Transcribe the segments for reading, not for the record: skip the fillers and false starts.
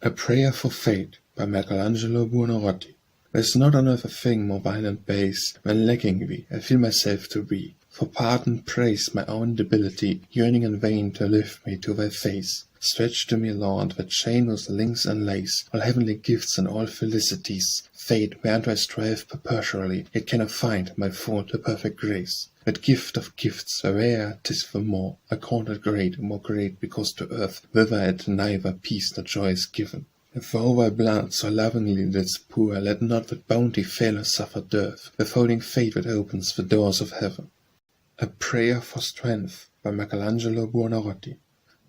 A Prayer for Fate by Michelangelo Buonarroti. There's not on earth a thing more vile and base, when lacking thee, I feel myself to be. For pardon praise my own debility, yearning in vain to lift me to thy face. Stretch to me, Lord, that chain with links and lace, all heavenly gifts and all felicities. Fate, whereunto I strive perpetually, yet cannot find my fault to perfect grace. That gift of gifts, the rare 'tis the more, I count it great, more great, because to earth, thither it neither peace nor joy is given. If thou thy blood so lovingly didst pour, let not that bounty fail or suffer dearth, withholding fate that opens the doors of heaven. A Prayer for Strength by Michelangelo Buonarroti.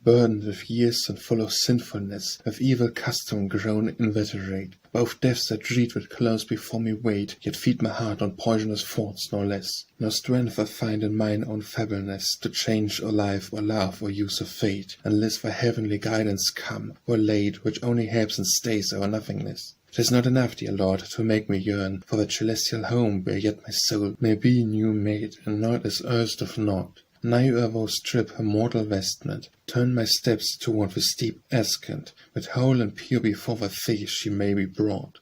Burdened with years and full of sinfulness, with evil custom grown inveterate, both deaths that dread that close before me wait, yet feed my heart on poisonous thoughts no less. No strength I find in mine own feebleness, to change or life or love or use of fate, unless thy heavenly guidance come, or laid, which only helps and stays our nothingness. 'Tis not enough, dear Lord, to make me yearn for that celestial home where yet my soul may be new made, and not as erst of naught. Nigh ere thou strip her mortal vestment, turn my steps toward the steep ascent, that whole and pure before thy face she may be brought.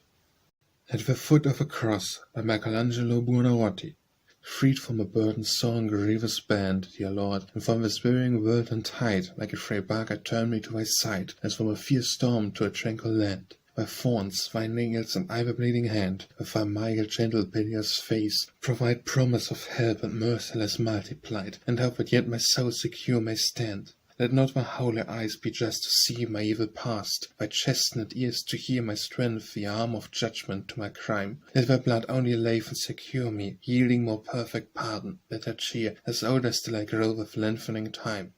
At the foot of a cross by Michelangelo Buonarroti. Freed from a burden sore and grievous band, dear Lord, and from the swirling world and tide, like a frail bark I turn me to thy side, as from a fierce storm to a tranquil land. Thy thorns, thy nails, and ever bleeding hand, with thy mild, gentle, piteous face, provide promise of help and merciless multiplied, and hope that yet my soul secure may stand. Let not my holy eyes be just to see my evil past, thy chestnut ears to hear my strength, the arm of judgment to my crime. Let thy blood only lave and secure me, yielding more perfect pardon, better cheer, as older still I grow with lengthening time.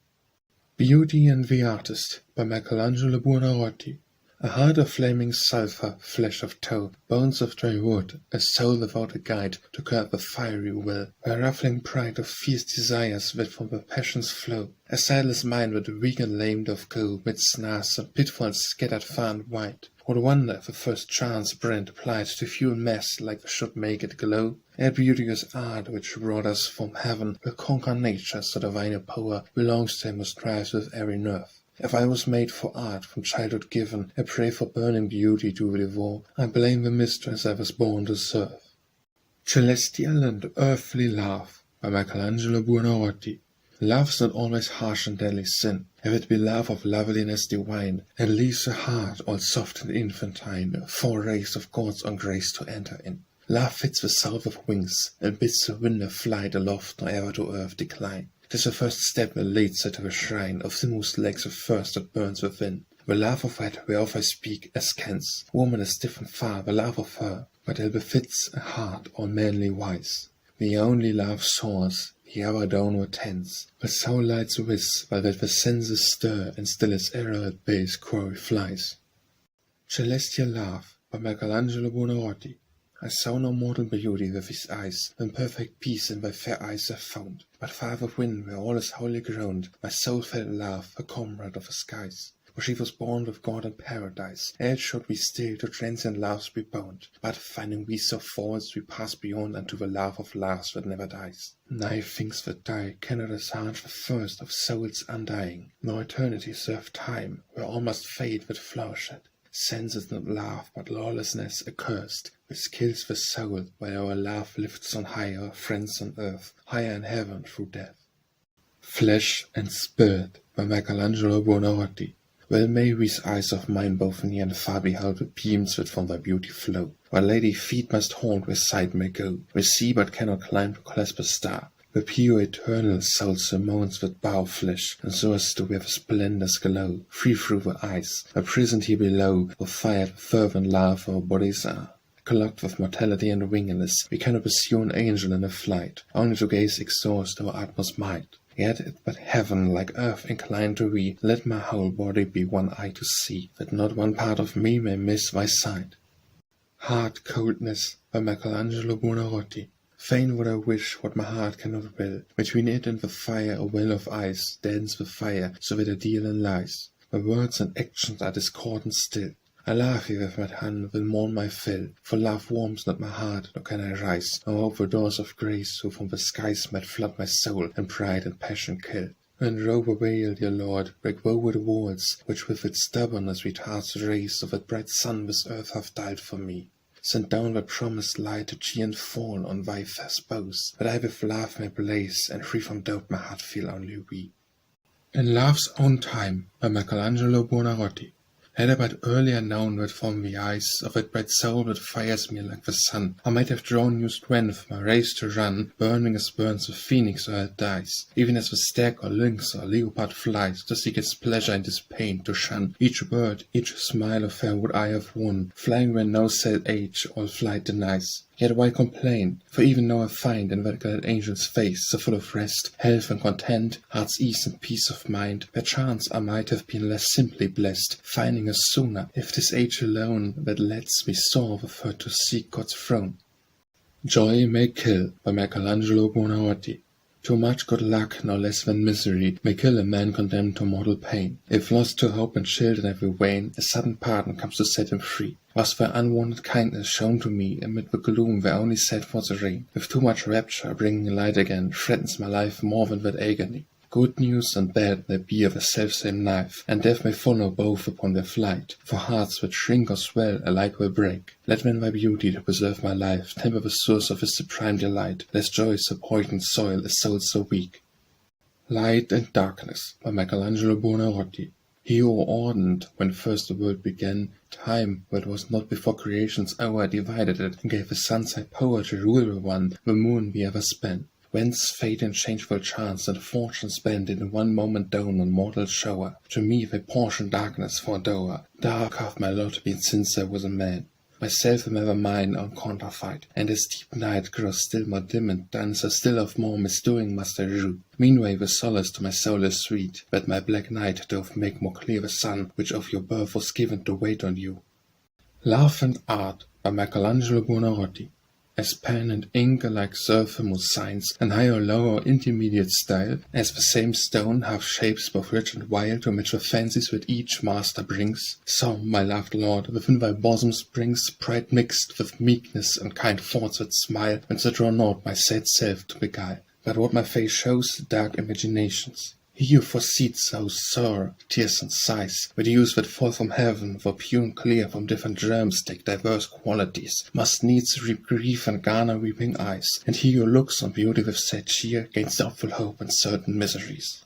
Beauty and the Artist by Michelangelo Buonarroti. A heart of flaming sulphur, flesh of tow, bones of dry wood, a soul without a guide to curb the fiery will, a ruffling pride of fierce desires that from the passions flow, a sightless mind that weak and lame doth go, mid snares and pitfalls scattered far and wide. What wonder if the first chance brand applied to fuel mass like should make it glow? A beauteous art which brought us from heaven will conquer nature, so divine a power belongs to him who strives with every nerve. If I was made for art, from childhood given, a prey for burning beauty to devour, I blame the mistress I was born to serve. Celestial and Earthly Love by Michelangelo Buonarroti. Love's not always harsh and deadly sin, if it be love of loveliness divine, and leaves the heart all soft and infantine, four rays of God's own grace to enter in. Love fits the south of wings, and bids the window flight aloft nor ever to earth decline. 'Tis the first step that leads her to the shrine of him whose legs of thirst that burns within. The love of that whereof I speak askance, woman is different far, the love of her, but ill befits a heart all manly wise. The only love soars, the other downward tends, the soul lights whiz, while that the senses stir, and still its error at base quarry flies. Celestial Love by Michelangelo Buonarroti. I saw no mortal beauty with his eyes, when perfect peace in thy fair eyes I found. But far within, where all is wholly ground, my soul felt love, a comrade of the skies. For she was born with God in paradise, else should we still to transient loves be bound. But finding we so false, we pass beyond unto the love of loves that never dies. Nay, things that die cannot assuage the thirst of souls undying, nor eternity serve time, where all must fade that flourisheth. Sense is not love, but lawlessness accursed, which kills the soul, while our love lifts on high our friends on earth, higher in heaven through death. Flesh and Spirit by Michelangelo Buonarroti. Well may these eyes of mine both near and far behold the beams that from thy beauty flow, while lady feet must haunt where sight may go, where sea but cannot climb to clasp a star. The pure eternal soul surmounts that bow of flesh, and so as to wear the splendor's glow, free through the eyes, imprisoned here below, or fired fervent love our bodies are. Clogged with mortality and wingless, we cannot pursue an angel in a flight, only to gaze exhaust our utmost might. Yet it but heaven, like earth, inclined to thee, let my whole body be one eye to see, that not one part of me may miss thy sight. Hard Coldness by Michelangelo Buonarroti. Fain would I wish what my heart cannot will, between it and the fire a well of ice, dance with fire, so that a dealing lies. My words and actions are discordant still. I love thee with my hand, will mourn my fill, for love warms not my heart, nor can I rise, nor hope the doors of grace, who from the skies might flood my soul, and pride and passion kill. And robe a veil, dear Lord, break woe the walls, which with its stubbornness retards the rays of that bright sun this earth hath died for me. Send down thy promised light to cheer and fall on thy fair spouse, that I with love may blaze, and free from doubt my heart feel only we. In Love's Own Time, by Michelangelo Buonarroti. Had I but earlier known that from the eyes of that bright soul that fires me like the sun, I might have drawn new strength my race to run, burning as burns the phoenix or it dies, even as the stag or lynx or leopard flies, to seek its pleasure and its pain, to shun each word, each smile of her would I have won, flying where no sad age all flight denies. Yet why complain? For even now I find in that glad angel's face, so full of rest, health and content, heart's ease and peace of mind, perchance I might have been less simply blessed, finding her sooner, if 'tis age alone that lets me soar with her to seek God's throne. Joy may kill, by Michelangelo Buonarroti. Too much good luck, no less than misery, may kill a man condemned to mortal pain. If lost to hope and chilled in every vein, a sudden pardon comes to set him free. Was their unwanted kindness shown to me amid the gloom where only sad was the rain? With too much rapture, bringing light again, threatens my life more than that agony. Good news and bad may be of a self-same knife, and death may follow both upon their flight. For hearts that shrink or swell alike will break. Let then thy beauty to preserve my life temper the source of his supreme delight, lest joy so poisoned soil a soul so weak. Light and Darkness, by Michelangelo Buonarroti. He who ordained, when first the world began, time that was not before creation's hour divided it, and gave the sun's high power to rule the one, the moon the ever span. Whence fate and changeful chance and fortune spent in one moment down on mortal shower, to me they portion darkness for a dower. Dark hath my lot been since I was a man. Myself am ever mine own counterfeit, and as deep night grows still more dim and dun, so still of more misdoing must I rue. Meanwhile the solace to my soul is sweet, that my black night doth make more clear the sun, which of your birth was given to wait on you. Love and Art, by Michelangelo Buonarroti. As pen and ink alike serve him with signs, and high or low or intermediate style, as the same stone hath shapes both rich and wild to match the fancies that each master brings, so, my loved lord, within thy bosom springs pride mixed with meekness and kind thoughts that smile, whence I draw not my sad self to beguile, but what my face shows dark imaginations. He who foresees sows sorrow, tears and sighs, the dews that fall from heaven, for pure and clear from different germs take diverse qualities, must needs reap grief and garner weeping eyes, and he who looks on beauty with sad cheer gains doubtful hope and certain miseries.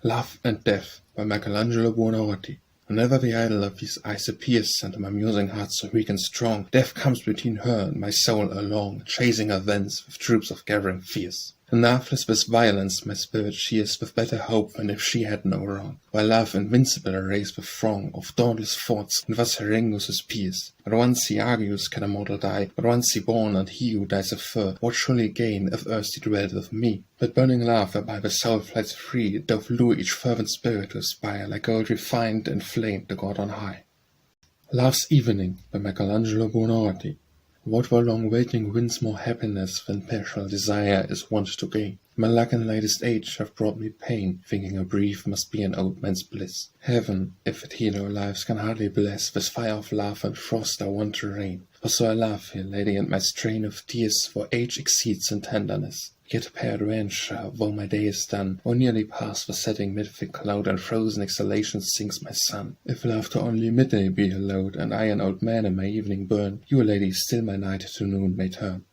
Love and Death, by Michelangelo Buonarroti. Whenever the idol of these eyes appears, and my musing heart so weak and strong, death comes between her and my soul along, chasing her thence with troops of gathering fears. Enoughless with violence my spirit cheers, with better hope than if she had no wrong, while love invincible arrays the throng of dauntless thoughts, and thus harangues his peers. But once he argues can a mortal die, but once he born, and he who dies of fur, what shall he gain if earth he dwelt with me? But burning love whereby the soul flies free, doth lure each fervent spirit to aspire, like gold refined and flamed to God on high. Love's Evening, by Michelangelo Buonarroti. What for long waiting wins more happiness than passional desire is wont to gain? My luck in latest age have brought me pain, thinking a brief must be an old man's bliss. Heaven, if it heal our lives, can hardly bless this fire of love and frost I want to rain. For so I love here, lady, and my strain of tears for age exceeds in tenderness. Yet peradventure, though my day is done, or nearly past the setting mid thick cloud and frozen exhalation sinks my sun. If love to only midday be her load, and I an old man in my evening burn, you, lady, still my night to noon may turn.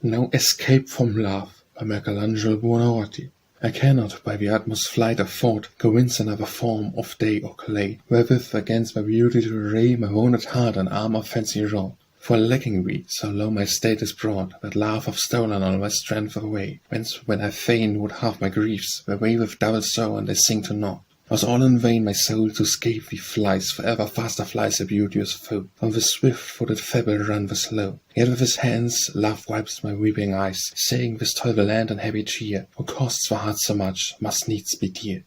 No escape from love, by Michelangelo Buonarroti. I cannot, by the utmost flight of thought, convince another form of day or clay, wherewith against my beauty to array my wounded heart and arm of fancy wrought. For lacking thee, so low my state is brought, that love hath stolen all my strength away, whence when I fain would have my griefs, they weigh with double sorrow and they sink to naught. Was all in vain my soul to scape thee flies, for ever faster flies a beauteous foe, from the swift-footed fable run the slow. Yet with his hands love wipes my weeping eyes, saying this toil the land and heavy cheer, who costs the heart so much, must needs be dear.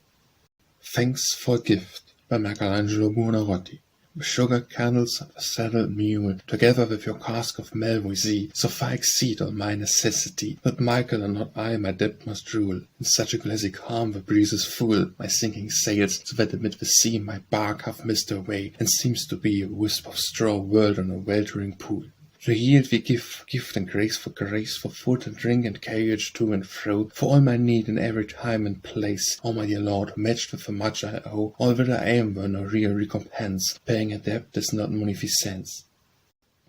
Thanks for a Gift, by Michelangelo Buonarroti. The sugar candles and the saddled mule, together with your cask of Malvoisie, so far exceed all my necessity, that Michael and not I my debt must rule. In such a glassy calm the breeze is full, my sinking sails, so that amid the sea my bark hath missed her way, and seems to be a wisp of straw whirled on a weltering pool. To yield we give for gift and grace for grace, for food and drink and carriage to and fro, for all my need in every time and place. O my dear Lord, matched with the much I owe, all that I am were no real recompense, paying a debt is not munificence.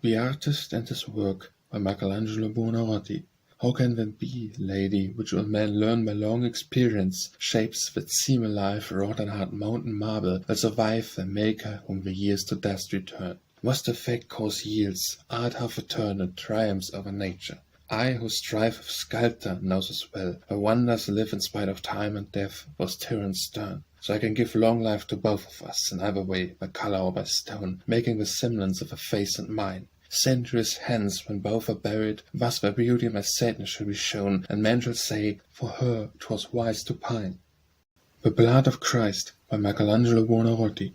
The Artist and His Work by Michelangelo Buonarroti. How can that be, lady, which all men learn by long experience, shapes that seem alive, wrought on hard mountain marble, that survive their maker whom the years to dust return? Was the fact cause yields, art half eternal, triumphs over nature? I, who strive with sculptor, knows as well, where wonders live in spite of time and death, was tyrant stern. So I can give long life to both of us, in either way, by color or by stone, making the semblance of a face and mine. Centuries hence, when both are buried, thus their beauty and my sadness shall be shown, and men shall say, for her 'twas wise to pine. The Blood of Christ by Michelangelo Buonarroti.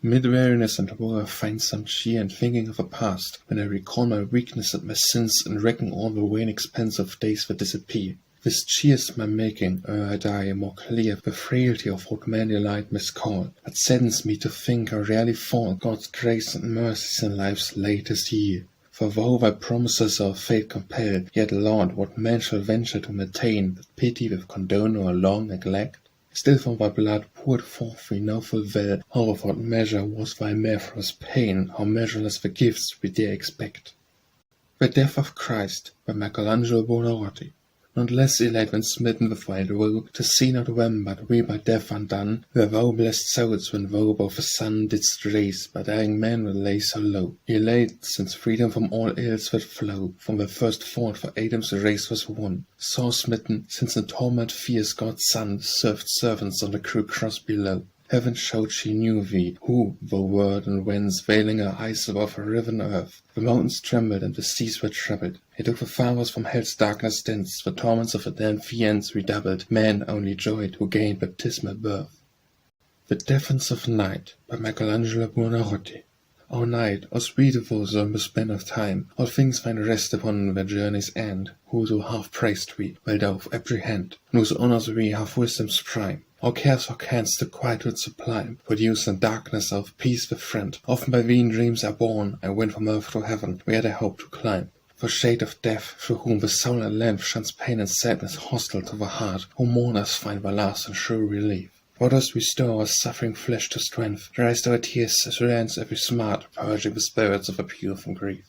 Mid weariness and woe I find some cheer in thinking of the past, when I recall my weakness and my sins, and reckon all the vain expense of days that disappear. This cheers my making, ere I die, more clear the frailty of what manly light miscall, but saddens me to think how rarely fall God's grace and mercies in life's latest year. For though thy promises our fate compel, yet, Lord, what man shall venture to maintain that pity with condone or long neglect? Still from thy blood poured forth we know full well, how without measure was thy measureless pain, how measureless the gifts we dare expect. The Death of Christ by Michelangelo Buonarroti. Not less elate when smitten with wild woe, to see not them but we by death undone, where thou blessed souls when thou above the sun didst raise, but dying men will lay so low. Elate, since freedom from all ills that flow, from the first fault for Adam's race was won. Sore smitten, since in torment fierce God's Son served servants on the cruel cross below. Heaven showed she knew thee, who, though word and winds veiling her eyes above a riven earth, the mountains trembled and the seas were troubled. He took the fathers from hell's darkness dense, the torments of the damned fiends redoubled. Man only joyed who gained baptismal birth. The Defence of Night by Michelangelo Buonarroti. O night, O sweet of all the span of time, all things find rest upon their journey's end. Whoso half praised we, well doth apprehend, and whose honours we have wisdom's prime. Our cares or cans to quietude sublime, produce in darkness of peace the friend. Often by thee in dreams are born, I win from earth to heaven, where they hope to climb. For shade of death, through whom the soul at length shuns pain and sadness hostile to the heart, who mourners find the last and sure relief. Thou dost restore our suffering flesh to strength, dryest our tears as rends every smart, purging the spirits of the pure from grief.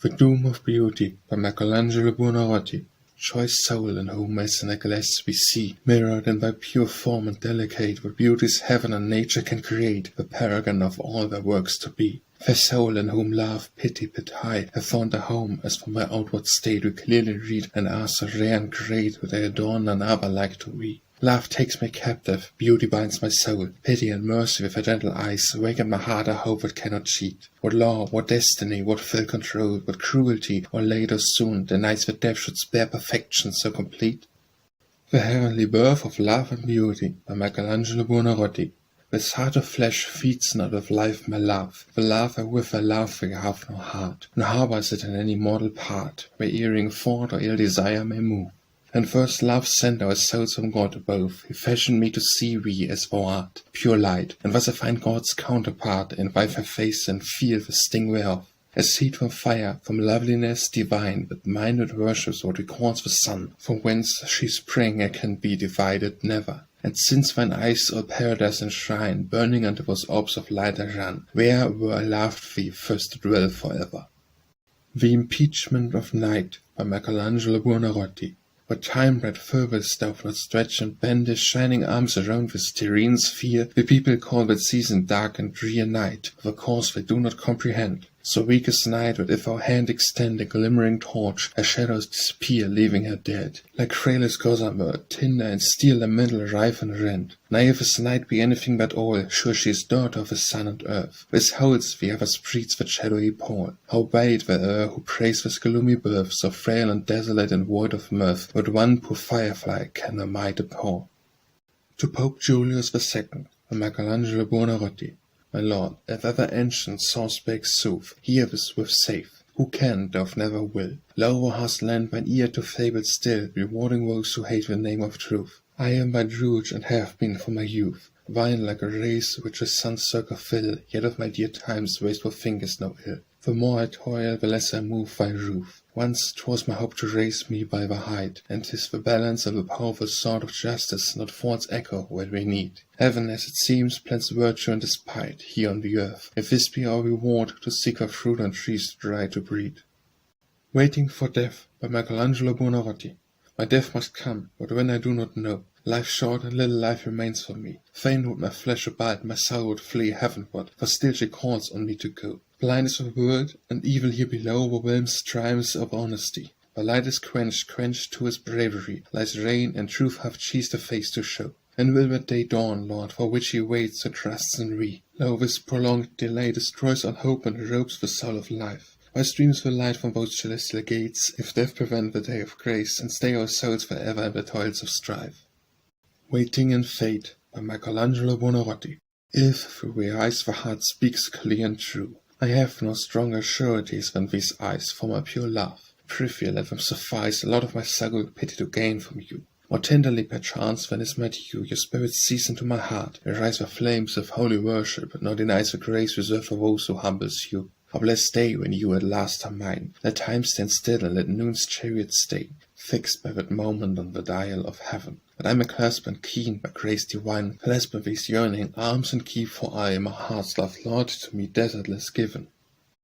The Doom of Beauty by Michelangelo Buonarroti. Choice soul in whom as in a glass we see, mirrored in thy pure form and delicate, what beauties heaven and nature can create, the paragon of all their works to be. Fair soul in whom love, pity bid high, have found a home, as from my outward state we clearly read, and are so rare and great that they adorn none other like to we. Love takes me captive, beauty binds my soul, pity and mercy with her gentle eyes awaken my heart a hope that cannot cheat. What law, what destiny, what fell control, what cruelty, or late or soon, denies that death should spare perfection so complete? The Heavenly Birth of Love and Beauty by Michelangelo Buonarroti. This heart of flesh feeds not with life my love, the love wherewith I love we have no heart, nor harbours it in any mortal part, where erring thought or ill desire may move. And first love sent our souls from God above, He fashioned me to see thee as thou art, pure light, and thus I find God's counterpart, in thy fair face and feel the sting whereof. As heat from fire, from loveliness divine, that mine that worships what records the sun, from whence she sprang and can be divided never. And since thine eyes all paradise enshrine, burning unto those orbs of light I run, where were I loved thee first to dwell forever. The Impeachment of Night by Michelangelo Buonarroti. What time-bred fervours doth not stretch and bend his shining arms around this terrene sphere, the people call that season dark and drear night, of a cause they do not comprehend. So weak is night that if our hand extend a glimmering torch, her shadows disappear, leaving her dead. Like frailest gossamer, tinder and steel the middle rive and rend. Nay, if his night be anything but all, sure she is daughter of the sun and earth. This holds the ever spreads the shadowy pall. Howbeit there who praise this gloomy birth, so frail and desolate and void of mirth, but one poor firefly can her might abhor. To Pope Julius II, by Michelangelo Buonarroti. My lord, if ever ancient saw spake sooth, hear this with safe. Who can, doth never will. Lo, thou hast lent mine ear to fable still, rewarding those who hate the name of truth. I am by Druge and have been from my youth. Vine like a race which the sun's circle fill, yet of my dear times wasteful fingers no ill. The more I toil, the less I move thy roof. Once 'twas my hope to raise me by the height, and 'tis the balance of the powerful sword of justice, not false echo, what we need. Heaven, as it seems, plants virtue and despite, here on the earth. If this be our reward, to seek for fruit on trees dry to breed. Waiting for Death by Michelangelo Buonarroti. My death must come, but when I do not know. Life short and little life remains for me. Fain would my flesh abide, my soul would flee heavenward, for still she calls on me to go. Blind is the world, and evil here below overwhelms triumphs of honesty. But light is quenched to his bravery, lies rain, and truth hath cheesed a face to show. And will that day dawn, Lord, for which he waits who trusts in thee? Lo, this prolonged delay destroys all hope and robes the soul of life. Why streams the light from those celestial gates, if death prevent the day of grace, and stay our souls forever in the toils of strife? Waiting in Fate by Michelangelo Buonarroti. If through the eyes the heart speaks clear and true, I have no stronger sureties than these eyes for my pure love. Prithee, let them suffice, a lot of my struggle pity to gain from you. More tenderly perchance than is my due, your spirit sees into my heart, and rise the flames of holy worship, nor denies the grace reserved for those who humbles you. A blessed day when you at last are mine. Let time stand still, and let noon's chariot stay, fixed by that moment on the dial of heaven. That I may clasp and keen by grace divine, clasp in these yearning arms and keep for aye my heart's love, Lord, to me desertless given.